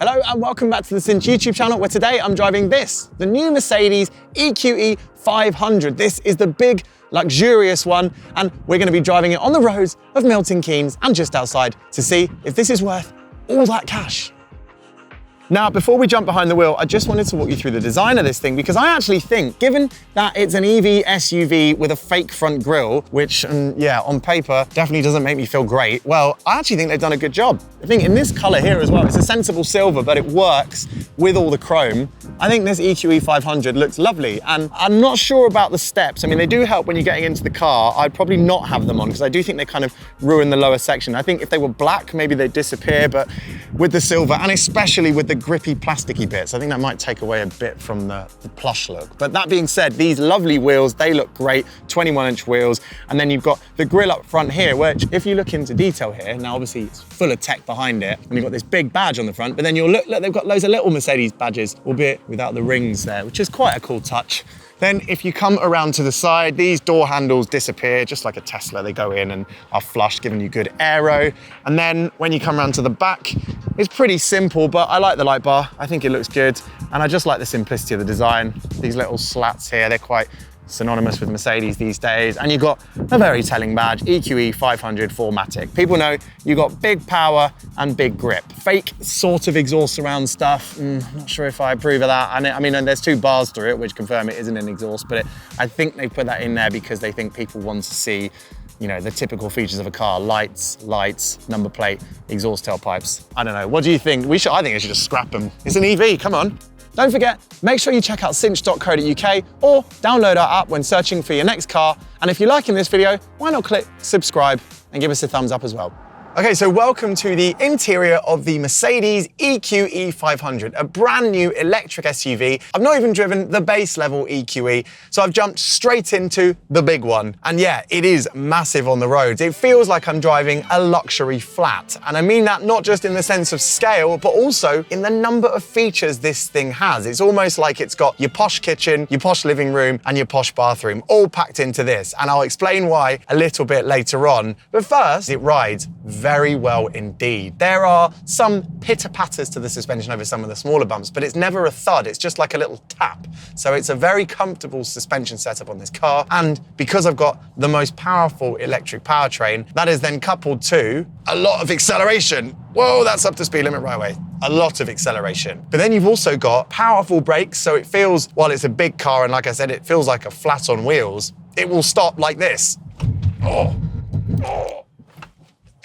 Hello and welcome back to the Cinch YouTube channel, where today I'm driving this, the new Mercedes EQE 500. This is the big, luxurious one, and we're going to be driving it on the roads of Milton Keynes and just outside to see if this is worth all that cash. Now, before we jump behind the wheel, I just wanted to walk you through the design of this thing, because I actually think, given that it's an EV SUV with a fake front grille, which, yeah, on paper, definitely doesn't make me feel great, well, I actually think they've done a good job. I think in this color here as well, it's a sensible silver, but it works with all the chrome. I think this EQE 500 looks lovely, and I'm not sure about the steps. I mean, they do help when you're getting into the car. I'd probably not have them on, because I do think they kind of ruin the lower section. I think if they were black, maybe they'd disappear, but with the silver, and especially with the grippy plasticky bits, I think that might take away a bit from the plush look. But that being said, these lovely wheels, they look great, 21-inch wheels, and then you've got the grille up front here, which if you look into detail here, now obviously it's full of tech behind it, and you've got this big badge on the front, but then you'll look, they've got loads of little Mercedes badges, albeit without the rings there, which is quite a cool touch. Then if you come around to the side, these door handles disappear, just like a Tesla. They go in and are flush, giving you good aero. And then when you come around to the back, it's pretty simple, but I like the light bar. I think it looks good. And I just like the simplicity of the design. These little slats here, they're quite synonymous with Mercedes these days. And you've got a very telling badge, EQE 500 4MATIC. People know you got big power and big grip. Fake sort of exhaust surround stuff, not sure if I approve of that. I mean, and there's two bars through it, which confirm it isn't an exhaust, but I think they put that in there because they think people want to see, you know, the typical features of a car: lights, number plate, exhaust tailpipes. I don't know, what do you think? I think I should just scrap them. It's an EV, come on. Don't forget, make sure you check out cinch.co.uk or download our app when searching for your next car. And if you're liking this video, why not click subscribe and give us a thumbs up as well. Okay, so welcome to the interior of the Mercedes EQE 500, a brand new electric SUV. I've not even driven the base level EQE, so I've jumped straight into the big one. And yeah, it is massive on the roads. It feels like I'm driving a luxury flat. And I mean that not just in the sense of scale, but also in the number of features this thing has. It's almost like it's got your posh kitchen, your posh living room, and your posh bathroom all packed into this. And I'll explain why a little bit later on. But first, it rides very well indeed. There are some pitter-patters to the suspension over some of the smaller bumps, but it's never a thud, it's just like a little tap. So it's a very comfortable suspension setup on this car, and because I've got the most powerful electric powertrain, that is then coupled to a lot of acceleration. Whoa, that's up to speed limit right away. A lot of acceleration. But then you've also got powerful brakes, so it feels, while it's a big car, and like I said, it feels like a flat on wheels, it will stop like this.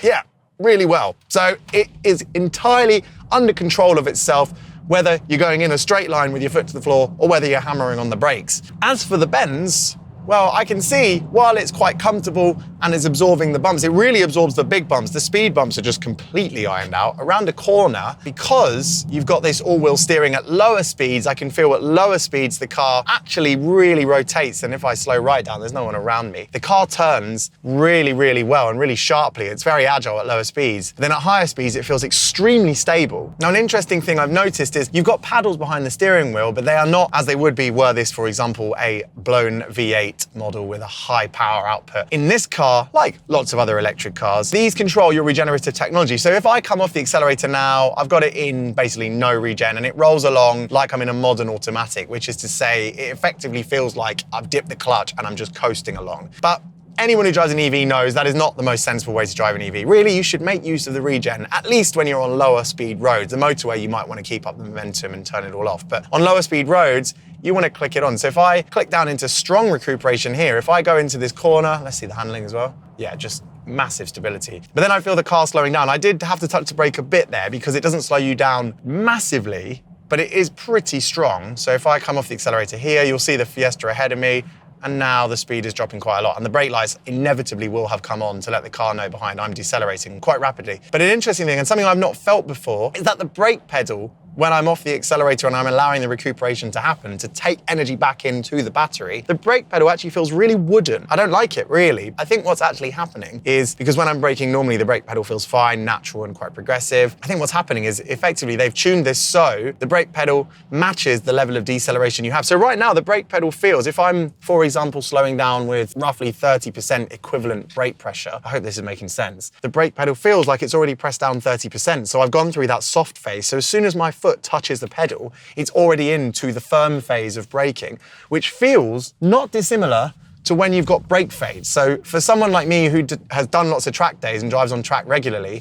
Yeah, really well. So it is entirely under control of itself, whether you're going in a straight line with your foot to the floor or whether you're hammering on the brakes. As for the Benz, well, I can see, while it's quite comfortable and is absorbing the bumps, it really absorbs the big bumps. The speed bumps are just completely ironed out. Around a corner, because you've got this all-wheel steering at lower speeds, I can feel at lower speeds the car actually really rotates, and if I slow right down, there's no one around me. The car turns really, really well and really sharply. It's very agile at lower speeds. Then at higher speeds, it feels extremely stable. Now, an interesting thing I've noticed is you've got paddles behind the steering wheel, but they are not as they would be were this, for example, a blown V8 model with a high power output. In this car, like lots of other electric cars, these control your regenerative technology. So if I come off the accelerator now, I've got it in basically no regen, and it rolls along like I'm in a modern automatic, which is to say it effectively feels like I've dipped the clutch and I'm just coasting along. But anyone who drives an EV knows that is not the most sensible way to drive an EV. Really, you should make use of the regen, at least when you're on lower speed roads. The motorway, you might want to keep up the momentum and turn it all off. But on lower speed roads, you want to click it on. So if I click down into strong recuperation here, if I go into this corner, let's see the handling as well. Yeah, just massive stability. But then I feel the car slowing down. I did have to touch the brake a bit there because it doesn't slow you down massively, but it is pretty strong. So if I come off the accelerator here, you'll see the Fiesta ahead of me, and now the speed is dropping quite a lot. And the brake lights inevitably will have come on to let the car know behind I'm decelerating quite rapidly. But an interesting thing, and something I've not felt before, is that the brake pedal when I'm off the accelerator and I'm allowing the recuperation to happen, to take energy back into the battery, the brake pedal actually feels really wooden. I don't like it, really. I think what's actually happening is, because when I'm braking normally, the brake pedal feels fine, natural, and quite progressive. I think what's happening is, effectively, they've tuned this so the brake pedal matches the level of deceleration you have. So right now, the brake pedal feels, if I'm, for example, slowing down with roughly 30% equivalent brake pressure, I hope this is making sense, the brake pedal feels like it's already pressed down 30%. So I've gone through that soft phase. So as soon as my foot touches the pedal, it's already into the firm phase of braking, which feels not dissimilar to when you've got brake fade. So for someone like me who has done lots of track days and drives on track regularly,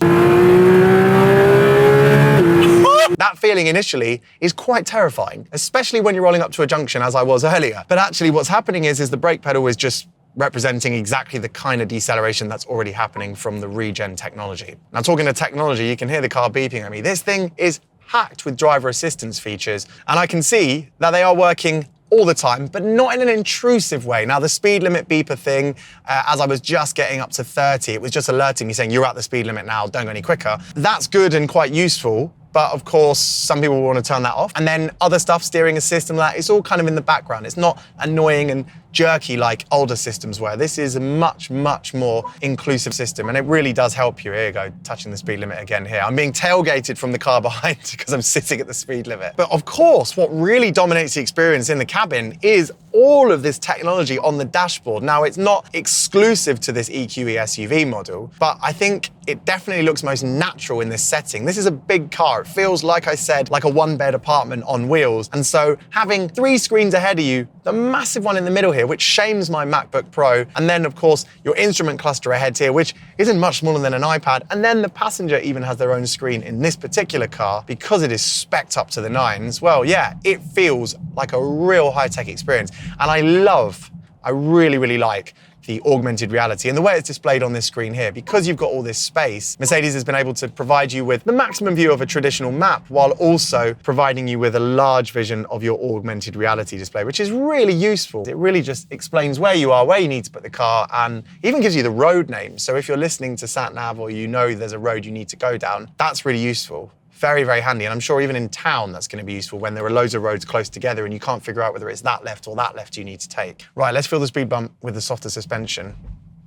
that feeling initially is quite terrifying, especially when you're rolling up to a junction, as I was earlier. But actually what's happening is the brake pedal is just representing exactly the kind of deceleration that's already happening from the regen technology. Now, talking to technology, you can hear the car beeping at me. This thing is packed with driver assistance features, and I can see that they are working all the time, but not in an intrusive way. Now, the speed limit beeper thing, as I was just getting up to 30, it was just alerting me saying, you're at the speed limit now, don't go any quicker. That's good and quite useful. But of course, some people want to turn that off. And then other stuff, steering assist and that, it's all kind of in the background. It's not annoying and jerky like older systems were. This is a much, much more inclusive system, and it really does help you. Here you go, touching the speed limit again here. I'm being tailgated from the car behind because I'm sitting at the speed limit. But of course, what really dominates the experience in the cabin is all of this technology on the dashboard. Now, it's not exclusive to this EQE SUV model, but I think it definitely looks most natural in this setting. This is a big car. It feels, like I said, like a one-bed apartment on wheels. And so having 3 screens ahead of you, the massive one in the middle here, which shames my MacBook Pro, and then of course your instrument cluster ahead here, which isn't much smaller than an iPad, and then the passenger even has their own screen in this particular car because it is spec'd up to the nines. Well, yeah, it feels like a real high-tech experience. And I really, really like the augmented reality and the way it's displayed on this screen here. Because you've got all this space, Mercedes has been able to provide you with the maximum view of a traditional map while also providing you with a large vision of your augmented reality display, which is really useful. It really just explains where you are, where you need to put the car, and even gives you the road names. So if you're listening to sat nav or you know there's a road you need to go down, that's really useful. Very, very handy. And I'm sure even in town, that's going to be useful when there are loads of roads close together and you can't figure out whether it's that left or that left you need to take. Right, let's feel the speed bump with the softer suspension.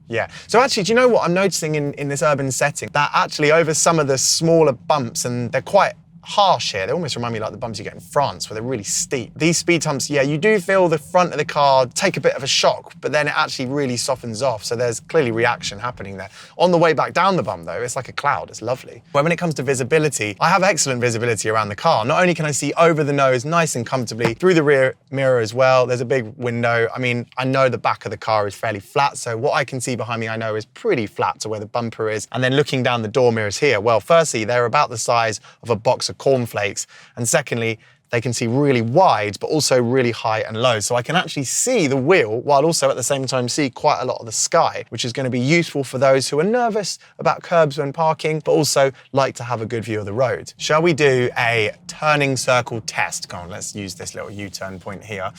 Yeah. So actually, do you know what I'm noticing in this urban setting? That actually over some of the smaller bumps, and they're quite harsh here. They almost remind me like the bumps you get in France where they're really steep. These speed humps, yeah, you do feel the front of the car take a bit of a shock, but then it actually really softens off. So there's clearly reaction happening there. On the way back down the bump though, it's like a cloud, it's lovely. But when it comes to visibility, I have excellent visibility around the car. Not only can I see over the nose nice and comfortably, through the rear mirror as well. There's a big window. I mean, I know the back of the car is fairly flat, so what I can see behind me I know is pretty flat to where the bumper is. And then looking down the door mirrors here, well, firstly, they're about the size of a box of cornflakes. And secondly, they can see really wide, but also really high and low. So I can actually see the wheel while also at the same time see quite a lot of the sky, which is going to be useful for those who are nervous about curbs when parking, but also like to have a good view of the road. Shall we do a turning circle test? Come on, let's use this little U-turn point here.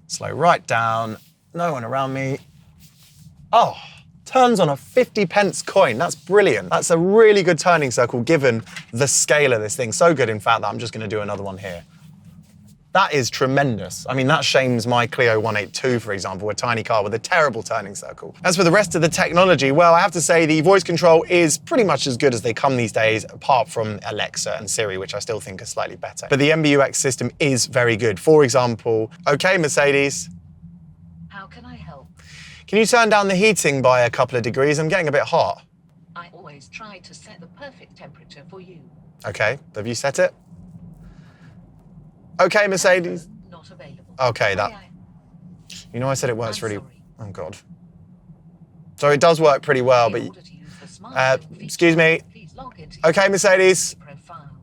Slow right down, no one around me. Oh, turns on a 50p coin. That's brilliant. That's a really good turning circle given the scale of this thing. So good, in fact, that I'm just going to do another one here. That is tremendous. I mean, that shames my Clio 182, for example, a tiny car with a terrible turning circle. As for the rest of the technology, well, I have to say the voice control is pretty much as good as they come these days, apart from Alexa and Siri, which I still think are slightly better. But the MBUX system is very good. For example, okay, Mercedes. How can I help? Can you turn down the heating by a couple of degrees? I'm getting a bit hot. I always try to set the perfect temperature for you. Okay, have you set it? Okay, Mercedes. Not available. Okay, that. You know, I said it works really. Oh God. So it does work pretty well, but. Excuse me. Okay, Mercedes.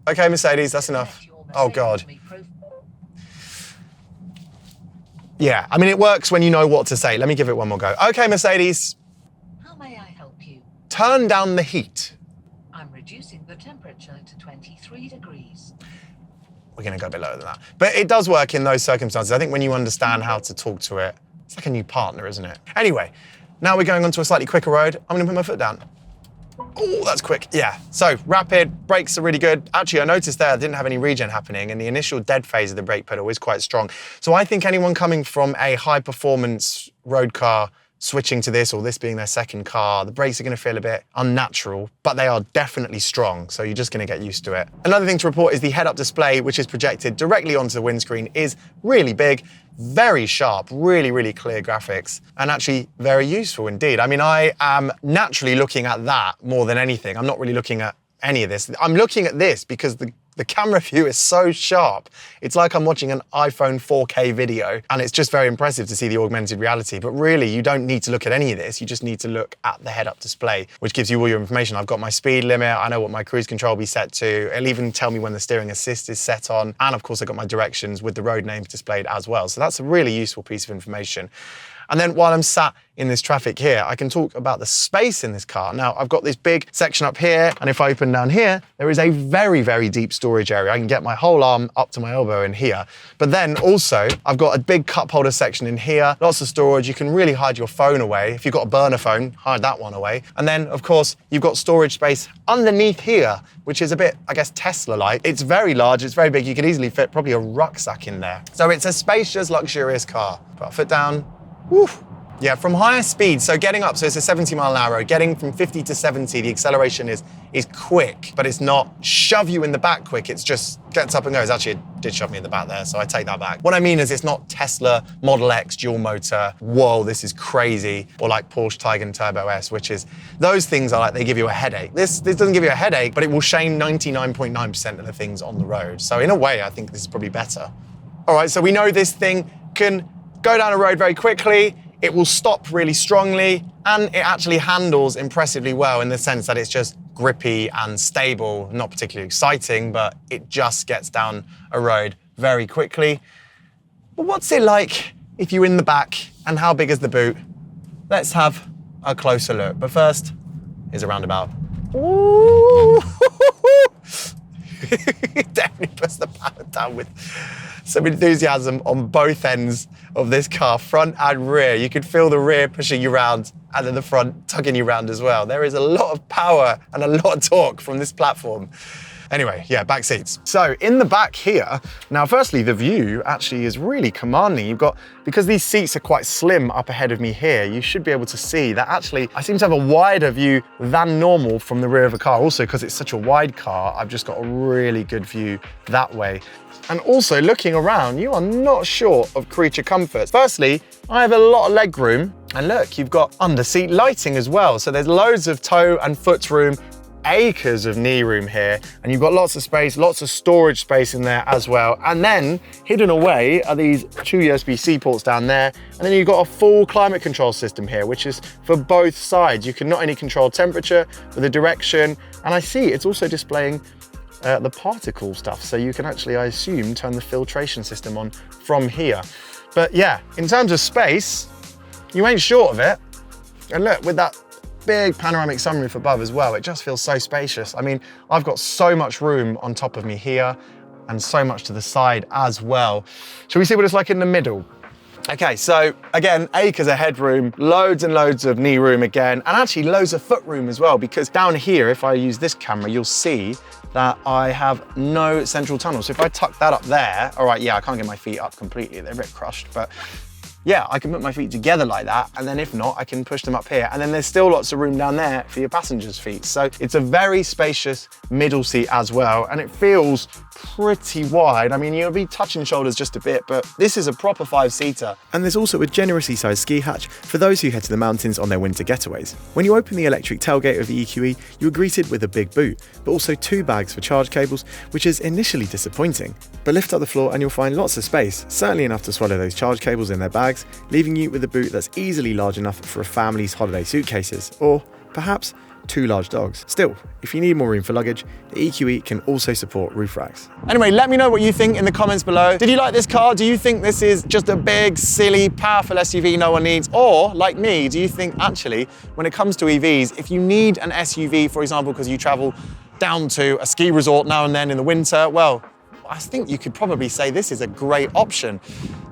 Okay, Mercedes, that's enough. Oh God. Yeah, I mean, it works when you know what to say. Let me give it one more go. Okay, Mercedes. How may I help you? Turn down the heat. I'm reducing the temperature to 23 degrees. We're going to go a bit lower than that. But it does work in those circumstances. I think when you understand how to talk to it, it's like a new partner, isn't it? Anyway, now we're going onto a slightly quicker road. I'm going to put my foot down. Oh, that's quick. Yeah. So rapid, brakes are really good. Actually, I noticed there I didn't have any regen happening, and the initial dead phase of the brake pedal is quite strong. So I think anyone coming from a high performance road car switching to this, or this being their second car, the brakes are going to feel a bit unnatural, but they are definitely strong, so you're just going to get used to it. Another thing to report is the head-up display, which is projected directly onto the windscreen, is really big, very sharp, really, really clear graphics, and actually very useful indeed. I mean, I am naturally looking at that more than anything. I'm not really looking at any of this. I'm looking at this because the camera view is so sharp. It's like I'm watching an iPhone 4K video, and it's just very impressive to see the augmented reality. But really, you don't need to look at any of this. You just need to look at the head-up display, which gives you all your information. I've got my speed limit. I know what my cruise control will be set to. It'll even tell me when the steering assist is set on. And of course, I've got my directions with the road names displayed as well. So that's a really useful piece of information. And then while I'm sat in this traffic here, I can talk about the space in this car. Now, I've got this big section up here, and if I open down here, there is a very, very deep storage area. I can get my whole arm up to my elbow in here. But then also, I've got a big cup holder section in here, lots of storage. You can really hide your phone away. If you've got a burner phone, hide that one away. And then, of course, you've got storage space underneath here, which is a bit, I guess, Tesla-like. It's very large, it's very big. You could easily fit probably a rucksack in there. So it's a spacious, luxurious car. Put a foot down. Woo. Yeah, from higher speed, so getting up, so it's a 70-mile-an-hour road, getting from 50 to 70, the acceleration is quick, but it's not shove you in the back quick, it's just gets up and goes. Actually, it did shove me in the back there, so I take that back. What I mean is it's not Tesla Model X dual motor, whoa, this is crazy, or like Porsche Taycan Turbo S, which is, those things are like, they give you a headache. This doesn't give you a headache, but it will shame 99.9% of the things on the road. So in a way, I think this is probably better. All right, so we know this thing can go down a road very quickly, it will stop really strongly, and it actually handles impressively well in the sense that it's just grippy and stable, not particularly exciting, but it just gets down a road very quickly. But what's it like if you're in the back, and how big is the boot? Let's have a closer look. But first, here's a roundabout. Ooh. It definitely puts the power down with some enthusiasm on both ends of this car, front and rear. You could feel the rear pushing you around and then the front tugging you around as well. There is a lot of power and a lot of torque from this platform. Anyway, yeah, back seats. So in the back here, now firstly, the view actually is really commanding. You've got, because these seats are quite slim up ahead of me here, you should be able to see that actually I seem to have a wider view than normal from the rear of a car. Also, because it's such a wide car, I've just got a really good view that way. And also looking around, you are not short of creature comforts. Firstly, I have a lot of leg room, and look, you've got under seat lighting as well. So there's loads of toe and foot room, acres of knee room here, and you've got lots of space, lots of storage space in there as well. And then hidden away are these two USB-C ports down there. And then you've got a full climate control system here, which is for both sides. You can not only control temperature, but the direction. And I see it's also displaying the particle stuff. So you can actually, I assume, turn the filtration system on from here. But yeah, in terms of space, you ain't short of it. And look, with that big panoramic sunroof above as well, it just feels so spacious. I mean, I've got so much room on top of me here and so much to the side as well. Shall we see what it's like in the middle? Okay, so again, acres of headroom, loads and loads of knee room again, and actually loads of foot room as well, because down here, if I use this camera, you'll see that I have no central tunnel. So if I tuck that up there, all right, yeah, I can't get my feet up completely, they're a bit crushed, but yeah, I can put my feet together like that, and then if not, I can push them up here. And then there's still lots of room down there for your passengers' feet. So it's a very spacious middle seat as well, and it feels pretty wide. I mean, you'll be touching shoulders just a bit, but this is a proper 5-seater. And there's also a generously sized ski hatch for those who head to the mountains on their winter getaways. When you open the electric tailgate of the EQE, you are greeted with a big boot, but also 2 bags for charge cables, which is initially disappointing. But lift up the floor and you'll find lots of space, certainly enough to swallow those charge cables in their bags, leaving you with a boot that's easily large enough for a family's holiday suitcases, or perhaps 2 large dogs. Still, if you need more room for luggage, the EQE can also support roof racks. Anyway, let me know what you think in the comments below. Did you like this car? Do you think this is just a big, silly, powerful SUV no one needs? Or, like me, do you think actually, when it comes to EVs, if you need an SUV, for example, because you travel down to a ski resort now and then in the winter, well, I think you could probably say this is a great option.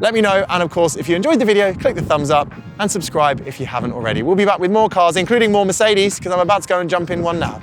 Let me know, and of course, if you enjoyed the video, click the thumbs up and subscribe if you haven't already. We'll be back with more cars, including more Mercedes, because I'm about to go and jump in one now.